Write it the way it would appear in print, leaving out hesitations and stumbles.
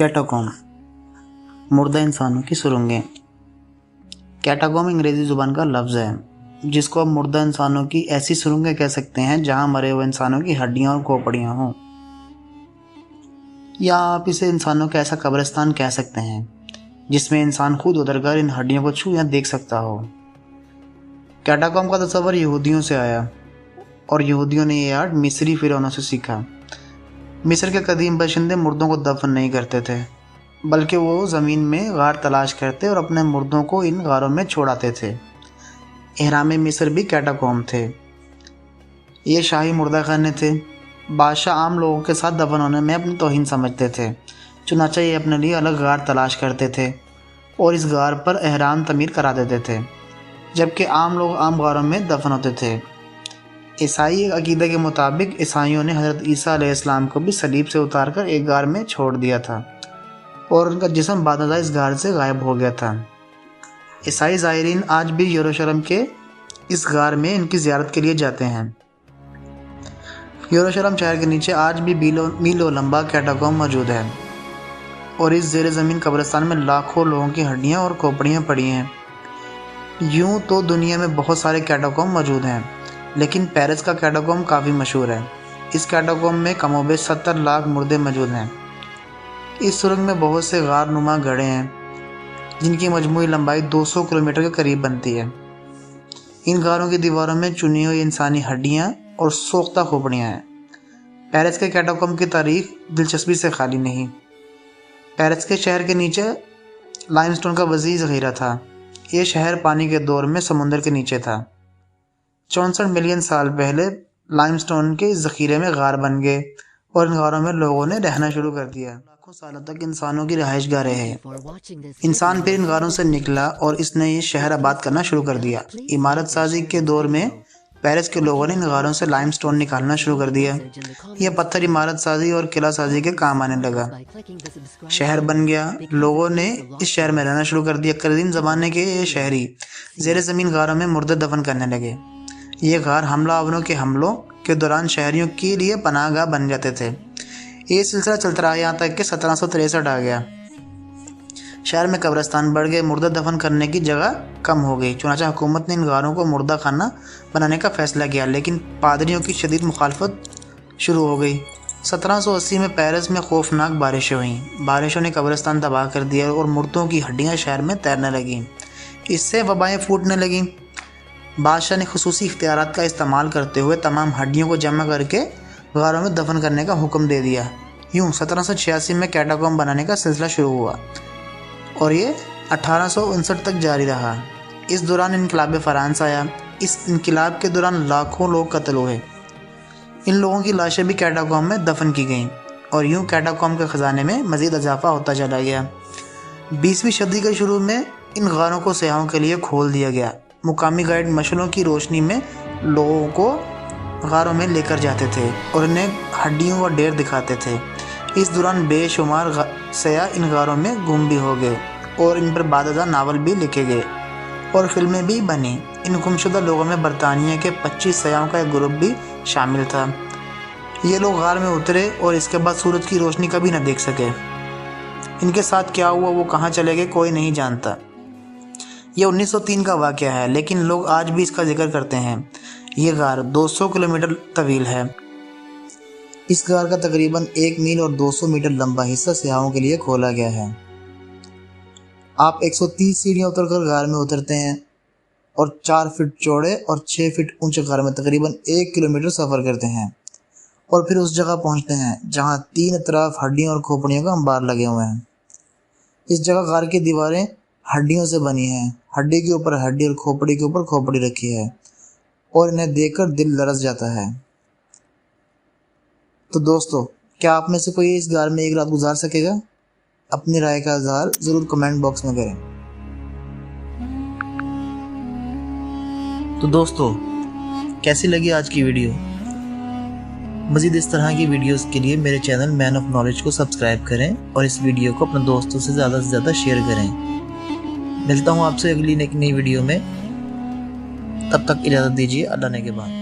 Catacomb, मुर्दा इंसानों की सुरंगें। कैटाकॉम अंग्रेज़ी ज़ुबान का लफ्ज़ है जिसको आप मुर्दा इंसानों की ऐसी सुरंगें कह सकते हैं जहां मरे हुए इंसानों की हड्डियां और खोपड़ियां हों, या आप इसे इंसानों का ऐसा कब्रिस्तान कह सकते हैं जिसमें इंसान खुद उतरकर इन हड्डियों को छू या देख सकता हो। कैटाकॉम का तस्वर यहूदियों से आया और यहूदियों ने ये आर्ट मिस्री फिरौनों से सीखा। मिस्र के कदीम बाशिंदे मुर्दों को दफन नहीं करते थे, बल्कि वो ज़मीन में गार तलाश करते और अपने मुर्दों को इन गारों में छोड़ाते थे। एहराम मिस्र भी कैटाकॉम थे। ये शाही मुर्दा खाने थे। बादशाह आम लोगों के साथ दफन होने में अपनी तौहीन समझते थे, चुनांचे ये अपने लिए अलग गार तलाश करते थे और इस गार पर एहराम तमीर करा देते थे, जबकि आम लोग आम गारों में दफन होते थे। ईसाई अकीदे के मुताबिक ईसाइयों ने हज़रत ईसा अलैहिस्सलाम को भी सलीब से उतारकर एक गार में छोड़ दिया था और उनका जिस्म बादशाह इस गार से गायब हो गया था। ईसाई ज़ायरीन आज भी यरूशलेम के इस गार में इनकी ज़ियारत के लिए जाते हैं। यरूशलेम शहर के नीचे आज भी मीलों लंबा कैटाकॉम मौजूद है और इस ज़ेर ज़मीन कब्रिस्तान में लाखों लोगों की हड्डियाँ और खोपड़ियाँ पड़ी हैं। यूँ तो दुनिया में बहुत सारे कैटाकॉम मौजूद हैं, लेकिन पेरिस का कैटाकॉम काफ़ी मशहूर है। इस कैटाकॉम में कमोबेश 70 लाख मुर्दे मौजूद हैं। इस सुरंग में बहुत से गार नुमा गड्ढे हैं जिनकी मजमूई लंबाई 200 किलोमीटर के करीब बनती है। इन गारों की दीवारों में चुनी हुई इंसानी हड्डियाँ और सोख्ता खोपड़ियाँ हैं। पेरिस के कैटाकॉम की तारीख दिलचस्पी से खाली नहीं। पेरिस के शहर के नीचे लाइमस्टोन का वसीअ ज़ख़ीरा था। ये शहर पानी के दौर में समुंदर के नीचे था। 64 मिलियन साल पहले लाइमस्टोन के इस ज़ख़ीरे में गार बन गए और इन गारों में लोगों ने रहना शुरू कर दिया। लाखों सालों तक इंसानों की रहायशगाह रहे। इंसान फिर इन गारों से निकला और इसने ये शहर आबाद करना शुरू कर दिया। इमारत साजी के दौर में पेरिस के लोगों ने इन गारों से लाइमस्टोन निकालना शुरू कर दिया। यह पत्थर इमारत साजी और किला साजी के काम आने लगा। शहर बन गया। लोगों ने इस शहर में रहना शुरू कर दिया। कदीम ज़माने के ये शहरी ज़ेर ज़मीन गारों में मुर्दे दफन करने लगे। ये गार हमलावरों के हमलों के दौरान शहरियों के लिए पनाहगाह बन जाते थे। ये सिलसिला चलता रहा यहाँ तक कि 1763 आ गया। शहर में कब्रिस्तान बढ़ गए, मुर्दा दफन करने की जगह कम हो गई। चुनांचे हुकूमत ने इन गारों को मुर्दा खाना बनाने का फैसला किया, लेकिन पादरियों की शदीद मुखालफत शुरू हो गई। 1780 में पेरिस में खौफनाक बारिशें हुईं। बारिशों ने कब्रिस्तान तबाह कर दिया और मुर्दों की हड्डियाँ शहर में तैरने लगीं। इससे वबाएँ फूटने लगीं। बादशाह ने खुसूसी इख्तियारात का इस्तेमाल करते हुए तमाम हड्डियों को जमा करके गारों में दफन करने का हुक्म दे दिया। यूँ 1786 में कैटाकॉम बनाने का सिलसिला शुरू हुआ और ये 1859 तक जारी रहा। इस दौरान इनकलाब फ़रांस आया। इस इनकलाब के दौरान लाखों लोग कत्ल हुए। इन लोगों की लाशें भी कैटाकॉम में दफन की गईं और यूँ कैटाकॉम के ख़जाने में मज़ीद इजाफा होता चला गया। 20वीं सदी के शुरू में इन गारों को सयाहों के लिए खोल दिया गया। मुकामी गाइड मशालों की रोशनी में लोगों को गारों में लेकर जाते थे और इन्हें हड्डियों का ढेर दिखाते थे। इस दौरान बेशुमार सयाह इन गारों में गुम भी हो गए और इन पर बादशाह नावल भी लिखे गए और फिल्में भी बनी। इन गुमशुदा लोगों में बरतानिया के 25 सयाहों का एक ग्रुप भी शामिल था। ये लोग गार में उतरे और इसके बाद सूरज की रोशनी कभी न देख सके। इनके साथ क्या हुआ, वो कहाँ चले गए, कोई नहीं जानता। यह 1903 का वाक़या है, लेकिन लोग आज भी इसका जिक्र करते हैं। ये गार 200 किलोमीटर तवील है। इस गार का तकरीबन 1 मील और 200 मीटर लंबा हिस्सा सयाहों के लिए खोला गया है। आप 130 सीढ़ियाँ उतरकर गार में उतरते हैं और 4 फीट चौड़े और 6 फीट ऊंचे गार में तकरीबन 1 किलोमीटर सफ़र करते हैं और फिर उस जगह पहुंचते हैं जहां तीन तरफ हड्डियों और खोपड़ियों का अंबार लगे हुए हैं। इस जगह गार की दीवारें हड्डियों से बनी हैं। हड्डी के ऊपर हड्डी और खोपड़ी के ऊपर खोपड़ी रखी है और इन्हें देखकर दिल लरस जाता है। तो दोस्तों, क्या आप में से कोई इस गार में एक रात गुजार सकेगा? अपनी राय का इज़हार ज़रूर कमेंट बॉक्स में करें। तो दोस्तों, कैसी लगी आज की वीडियो? मज़ीद इस तरह की वीडियोस के लिए मेरे चैनल मैन ऑफ नॉलेज को सब्सक्राइब करें और इस वीडियो को अपने दोस्तों से ज़्यादा शेयर करें। मिलता हूँ आपसे अगली नई वीडियो में। तब तक इजाज़त दीजिए। अल्लाह ने के बाद।